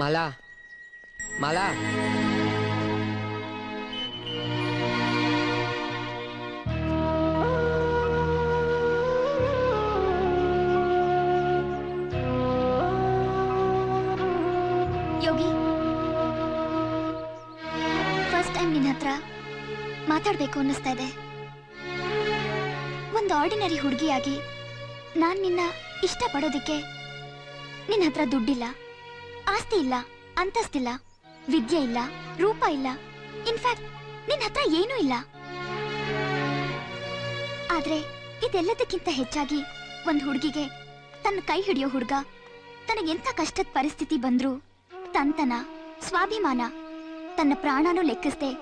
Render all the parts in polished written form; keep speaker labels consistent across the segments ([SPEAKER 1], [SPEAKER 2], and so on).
[SPEAKER 1] Mala Mala
[SPEAKER 2] Yogi, first time ನಿನ್ನ ಹತ್ರ ಮಾತಾಡ್ಬೇಕು ಅನ್ನಿಸ್ತಾ ಇದೆ. ಒಂದು ಆರ್ಡಿನರಿ ಹುಡುಗಿಯಾಗಿ ನಾನ್ ನಿನ್ನ ಇಷ್ಟಪಡೋದಿಕ್ಕೆ ನಿನ್ನ ಹತ್ರ ದುಡ್ಡಿಲ್ಲ, ಆಸ್ತಿ ಇಲ್ಲ, ಅಂತಸ್ತಿಲ್ಲ, ವಿದ್ಯೆ ಇಲ್ಲ, ರೂಪ ಇಲ್ಲ, ಇನ್ಫ್ಯಾಕ್ಟ್ ನಿನ್ನ ಹತ್ರ ಏನೂ ಇಲ್ಲ. ಆದ್ರೆ ಇದೆಲ್ಲದಕ್ಕಿಂತ ಹೆಚ್ಚಾಗಿ ಒಂದು ಹುಡುಗಿಗೆ ತನ್ನ ಕೈ ಹಿಡಿಯೋ ಹುಡುಗ ತನಗೆಂಥ ಕಷ್ಟದ ಪರಿಸ್ಥಿತಿ ಬಂದ್ರೂ ತಂತನ, ಸ್ವಾಭಿಮಾನ, ತನ್ನ ಪ್ರಾಣನೂ ಲೆಕ್ಕಿಸ್ದೆ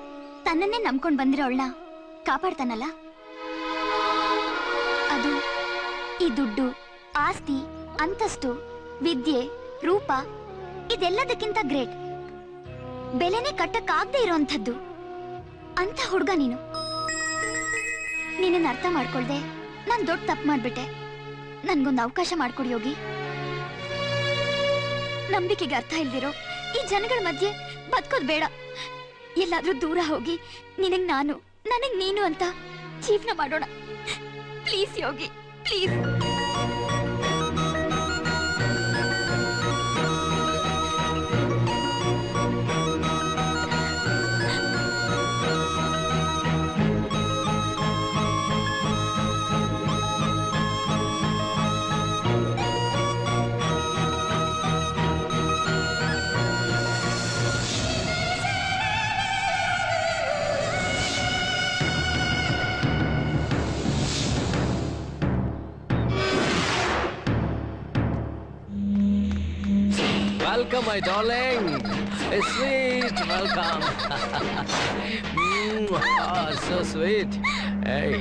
[SPEAKER 2] ತನ್ನನ್ನೇ ನಂಬ್ಕೊಂಡು ಬಂದಿರೋಳ್ನ ಕಾಪಾಡ್ತಾನಲ್ಲ, ಅದು ಈ ದುಡ್ಡು, ಆಸ್ತಿ, ಅಂತಸ್ತು, ವಿದ್ಯೆ, ರೂಪ ಇದೆಲ್ಲದಕ್ಕಿಂತ ಗ್ರೇಟ್. ಬೆಲೆನೇ ಕಟ್ಟಕ್ಕಾಗದೆ ಇರೋಂಥದ್ದು ಅಂತ ಹುಡುಗ ನೀನು. ನಿನ್ನನ್ನು ಅರ್ಥ ಮಾಡ್ಕೊಳ್ದೆ ನಾನು ದೊಡ್ಡ ತಪ್ಪು ಮಾಡ್ಬಿಟ್ಟೆ. ನನ್ಗೊಂದು ಅವಕಾಶ ಮಾಡ್ಕೊಡಿ ಯೋಗಿ. ನಂಬಿಕೆಗೆ ಅರ್ಥ ಇಲ್ದಿರೋ ಈ ಜನಗಳ ಮಧ್ಯೆ ಬದುಕೋದು ಬೇಡ. ಎಲ್ಲಾದ್ರೂ ದೂರ ಹೋಗಿ ನಿನಗ್ ನಾನು, ನನಗ್ ನೀನು ಅಂತ ಜೀವನ ಮಾಡೋಣ. Please Yogi, please.
[SPEAKER 3] Welcome, my darling. A sweet welcome. Oh, so sweet. Hey.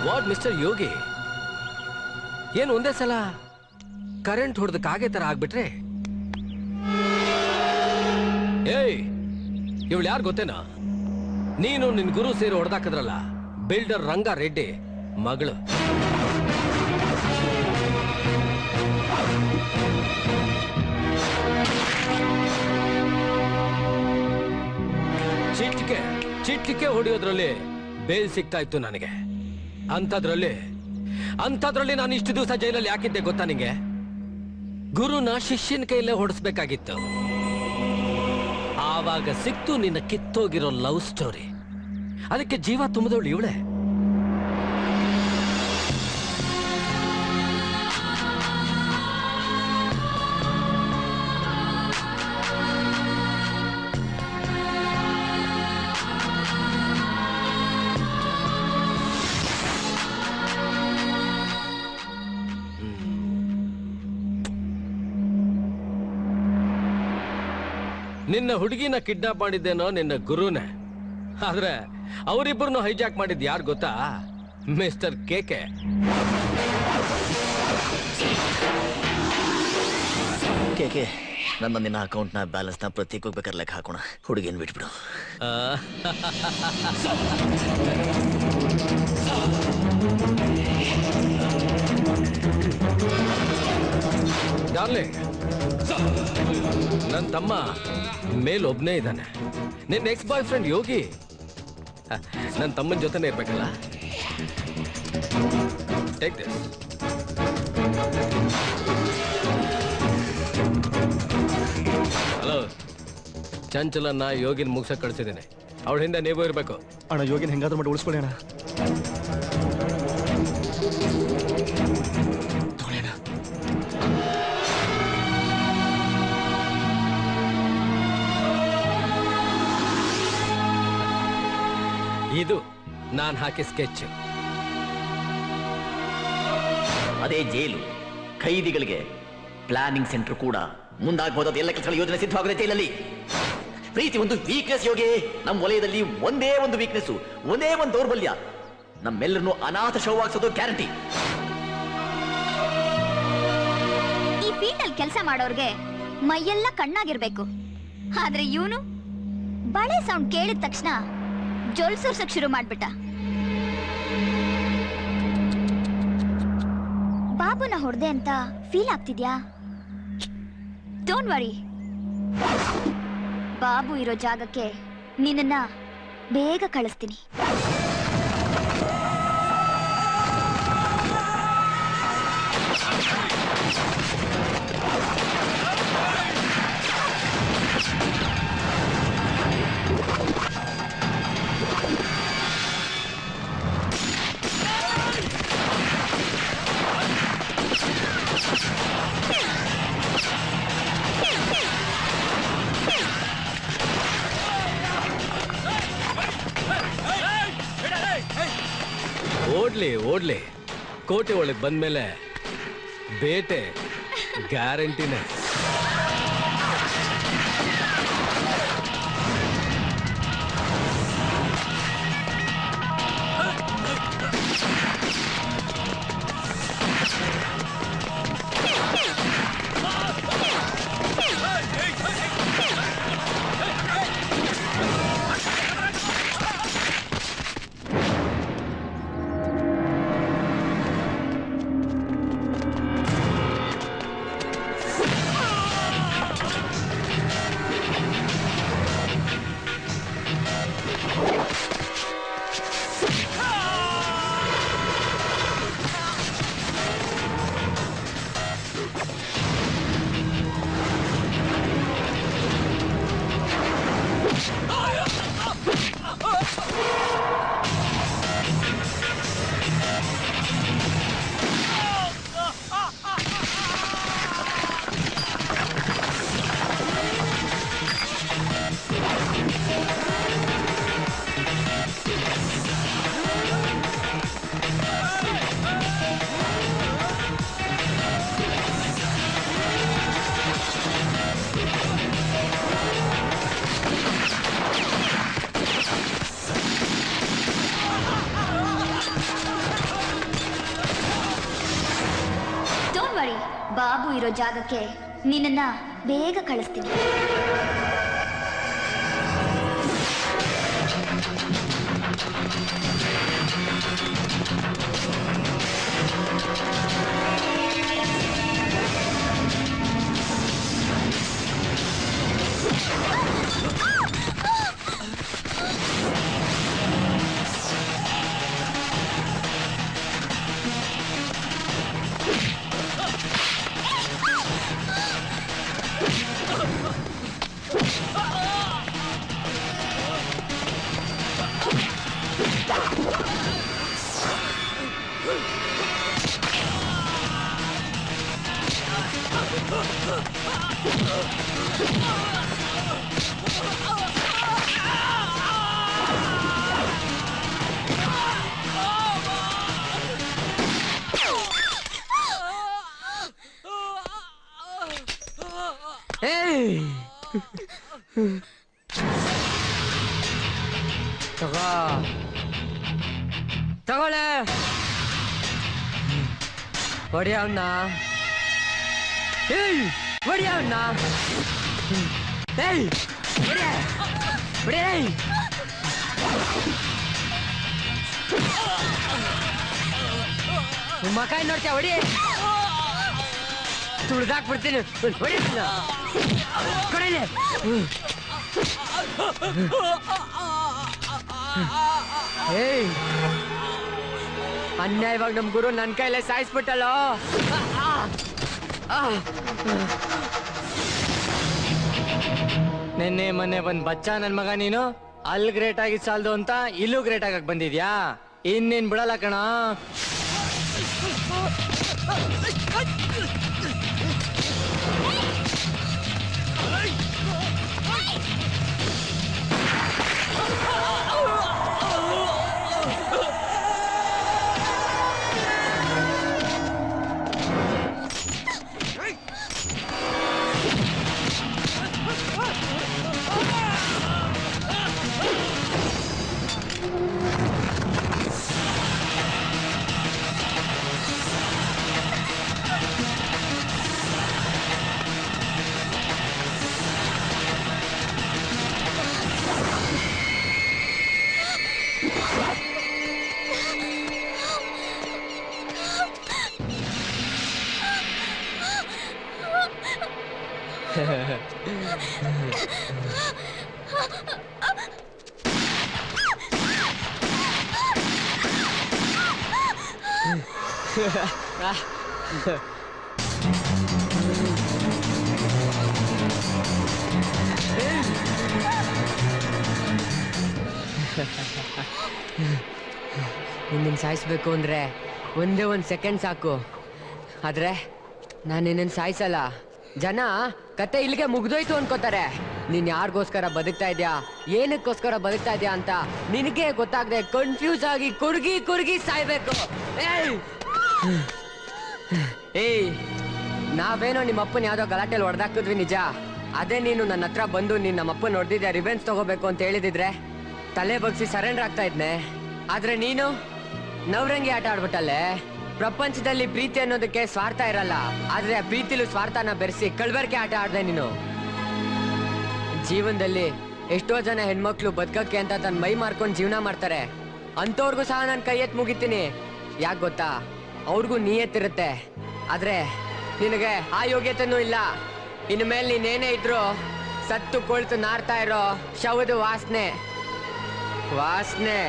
[SPEAKER 3] What, Mr. Yogi? ಏನು ಒಂದೇ ಸಲ ಕರೆಂಟ್ ಹೊಡೆದ ಕಾಗೆ ತರ ಆಗ್ಬಿಟ್ರೆ? ಏಯ್, ಇವಳು ಯಾರು ಗೊತ್ತೇನಾ? ನೀನು ನಿನ್ ಗುರು ಸೇರಿ ಹೊಡೆದಾಕದ್ರಲ್ಲ, ಬಿಲ್ಡರ್ ರಂಗ ರೆಡ್ಡಿ ಮಗಳು. ಚಿಟ್ಟಿಕೆ ಹೊಡೆಯೋದ್ರಲ್ಲಿ ಬೇಲ್ ಸಿಗ್ತಾ ಇತ್ತು ನನಗೆ. ಅಂಥದ್ರಲ್ಲಿ ನಾನು ಇಷ್ಟು ದಿವಸ ಜೈಲಲ್ಲಿ ಯಾಕಿದ್ದೆ ಗೊತ್ತಾ ನಿಂಗೆ? ಗುರುನ ಶಿಷ್ಯನ ಕೈಯಲ್ಲೇ ಹೊಡಿಸ್ಬೇಕಾಗಿತ್ತು. ಆವಾಗ ಸಿಕ್ತು ನಿನ್ನ ಕಿತ್ತೋಗಿರೋ ಲವ್ ಸ್ಟೋರಿ. ಅದಕ್ಕೆ ಜೀವ ತುಂಬಿದವಳು ಇವಳೆ. ನಿನ್ನ ಹುಡುಗಿನ ಕಿಡ್ನಾಪ್ ಮಾಡಿದ್ದೇನೋ ನಿನ್ನ ಗುರುನೇ. ಆದ್ರೆ ಅವರಿಬ್ಬರನ್ನು ಹೈಜಾಕ್ ಮಾಡಿದ್ ಯಾರು ಗೊತ್ತಾ? Mister K K.
[SPEAKER 4] ಕೆಕೆ, ನನ್ನ ನಿನ್ನ ಅಕೌಂಟ್ನ ಬ್ಯಾಲೆನ್ಸ್ನ ಪ್ರತ್ಯೇಕ ಬೇಕಾದ್ರೆ ಲೆಕ್ಕ ಹಾಕೋಣ. ಹುಡುಗಿನ ಬಿಟ್ಬಿಡು.
[SPEAKER 3] ಡಾರ್ಲಿಂಗ್, ನನ್ನ ತಮ್ಮ ಮೇಲೊಬ್ನೇ ಇದ್ದಾನೆ. ನಿನ್ನ ಎಕ್ಸ್ ಬಾಯ್ ಫ್ರೆಂಡ್ ಯೋಗಿ ನನ್ನ ತಮ್ಮನ ಜೊತೆನೇ ಇರ್ಬೇಕಲ್ಲ. Take this. ಹಲೋ, ಚಂಚಲನ್ನ ಯೋಗಿನ ಮುಗ್ಸಕ್ ಕಳ್ಸಿದ್ದೀನಿ. ಅವಳ ಹಿಂದೆ ನೀವು ಇರ್ಬೇಕು.
[SPEAKER 5] ಅಣ್ಣ, ಯೋಗಿನ ಹೆಂಗಾದ್ರೂ ಮಾಡಿ ಉಳಿಸ್ಕೊಳ್ಳಿ ಅಣ್ಣ.
[SPEAKER 3] ಇದು ನಾನ್ ಹಾಕಿ ಸ್ಕೆಚ್.
[SPEAKER 4] ಅದೇ ಜೈಲು. ಖೈದಿಗಳಿಗೆ ಪ್ಲಾನಿಂಗ್ ಸೆಂಟರ್ ಕೂಡ. ಮುಂದಾಗಬಹುದಾದ ಎಲ್ಲ ಕೆಲಸಗಳ ಯೋಜನೆ ಸಿದ್ಧವಾಗಿದೆ ಜೈಲಲ್ಲಿ. ಪ್ರೀತಿ ಒಂದು ವೀಕ್ನೆಸ್ ಯೋಗಿ. ನಮ್ಮ ವಲಯದಲ್ಲಿ ಒಂದೇ ಒಂದು ವೀಕ್ನೆಸ್, ಒಂದೇ ಒಂದು ದೌರ್ಬಲ್ಯ. ನಮ್ಮೆಲ್ಲರನ್ನು ಅನಾಥ ಶವವಾಗಿಸೋದು ಗ್ಯಾರಂಟಿ.
[SPEAKER 2] ಮನೆಯಲ್ಲಿ ಕೆಲಸ ಮಾಡೋರ್ಗೆ ಮೈಯೆಲ್ಲ ಕಣ್ಣಾಗಿರ್ಬೇಕು. ಆದ್ರೆ ಇವನು ಬಳೆ ಸೌಂಡ್ ಕೇಳಿದ ತಕ್ಷಣ ಜೊಲ್ ಸುರ್ಸಕ್ ಶುರು ಮಾಡ್ಬಿಟ್ಟ. ಬಾಬುನ ಹೊಡೆದೆ ಅಂತ ಫೀಲ್ ಆಗ್ತಿದ್ಯಾ? ಡೋಂಟ್ ವರಿ, ಬಾಬು ಇರೋ ಜಾಗಕ್ಕೆ ನಿನ್ನನ್ನ ಬೇಗ ಕಳಿಸ್ತೀನಿ.
[SPEAKER 3] ಓಡ್ಲಿ ಕೋಟೆ ಒಳಗೆ ಬಂದ್ಮೇಲೆ ಬೇಟೆ ಗ್ಯಾರಂಟಿನೇ. ಬಾಬು ಇರೋ ಜಾಗಕ್ಕೆ ನಿನ್ನನ್ನ ಬೇಗ ಕಳಿಸ್ತೀನಿ.
[SPEAKER 1] ತಗೊಳ್ಳೆ ಹೊಡಿ ಅವನ್ನ, ಹೊಡಿ ಅವನ್ನ, ಮಕಾಯಿ ನೋಡ್ತೀಯ ಹೊಡಿ, ತುಳ್ದಾಕ್ಬಿಡ್ತೀನಿ, ಹೊಡಿ ಕೊಡಲಿ. ಅನ್ಯಾಯವಾಗಿ ನಮ್ ಗುರು ನನ್ ಕೈಲೇ ಸಾಯಿಸ್ಬಿಟ್ಟಲ್ಲೋ. ನಿನ್ನೆ ಮೊನ್ನೆ ಬಂದ್ ಬಚ್ಚ ನನ್ ಮಗ ನೀನು ಅಲ್ಲಿ ಗ್ರೇಟ್ ಆಗಿ ಸಾಲ್ದು ಅಂತ ಇಲ್ಲೂ ಗ್ರೇಟ್ ಆಗಕ್ ಬಂದಿದ್ಯಾ? ಇನ್ನೇನ್ ಬಿಡಲ್ಲ ಕಣ.
[SPEAKER 6] ನಿನ್ನ ಸಾಯಿಸ್ಬೇಕು ಅಂದ್ರೆ ಒಂದೇ ಒಂದು ಸೆಕೆಂಡ್ ಸಾಕು. ಆದ್ರೆ ನಾನು ನಿನ್ನನ್ನು ಸಾಯಿಸಲ್ಲ. ಜನ ಕತೆ ಇಲ್ಲಿಗೆ ಮುಗ್ದೋಯ್ತು ಅನ್ಕೋತಾರೆ. ನೀನ್ ಯಾರಿಗೋಸ್ಕರ ಬದುಕ್ತಾ ಇದ್ಯಾ, ಏನಕ್ಕೋಸ್ಕರ ಬದುಕ್ತಾ ಇದ್ಯಾ ಅಂತ ನಿನಗೆ ಗೊತ್ತಾಗದೆ ಕನ್ಫ್ಯೂಸ್ ಆಗಿ ಕುರ್ಗಿ ಕುರ್ಗಿ ಸಾಯ್ಬೇಕು. ಏಯ್, ನಾವೇನೋ ನಿಮ್ಮಪ್ಪನ ಯಾವ್ದೋ ಗಲಾಟೆಯಲ್ಲಿ ಹೊಡೆದಾಕಿದ್ವಿ ನಿಜ. ಅದೇ ನೀನು ನನ್ನ ಹತ್ರ ಬಂದು ನೀನ್ ನಮ್ಮಪ್ಪನ ಹೊಡೆದಿದ್ದೆ ರಿವೆಂಜ್ ತಗೋಬೇಕು ಅಂತ ಹೇಳಿದಿದ್ರೆ ತಲೆ ಬಗ್ಸಿ ಸರೆಂಡರ್ ಆಗ್ತಾ ಇದ್ನೆ. ಆದ್ರೆ ನೀನು ನವರಂಗಿ ಆಟ ಆಡ್ಬಿಟ್ಟಲ್ಲೇ. ಪ್ರಪಂಚದಲ್ಲಿ ಪ್ರೀತಿ ಅನ್ನೋದಕ್ಕೆ ಸ್ವಾರ್ಥ ಇರಲ್ಲ, ಆದ್ರೆ ಆ ಪ್ರೀತಿಲೂ ಸ್ವಾರ್ಥನ ಬೆರೆಸಿ ಕಳ್ಬರ್ಕೆ ಆಟ ಆಡ್ದೆ ನೀನು. ಜೀವನದಲ್ಲಿ ಎಷ್ಟೋ ಜನ ಹೆಣ್ಮಕ್ಳು ಬದುಕಕ್ಕೆ ಅಂತ ತನ್ನ ಮೈ ಮಾರ್ಕೊಂಡು ಜೀವನ ಮಾಡ್ತಾರೆ. ಅಂತವ್ರಿಗೂ ಸಹ ನಾನು ಕೈ ಎತ್ತು ಮುಗಿತೀನಿ. ಯಾಕೆ ಗೊತ್ತಾ, ಅವ್ರಿಗೂ ನಿಯತ್ತಿರುತ್ತೆ. ಆದ್ರೆ ನಿನಗೆ ಆ ಯೋಗ್ಯತೆನೂ ಇಲ್ಲ. ಇನ್ನು ಮೇಲೆ ನೀನೇನೇ ಇದ್ರು ಸತ್ತು ಕೊಳ್ತು ನಾರ್ತಾ ಇರೋ ಶವದ ವಾಸನೆ ವಾಸನೆ.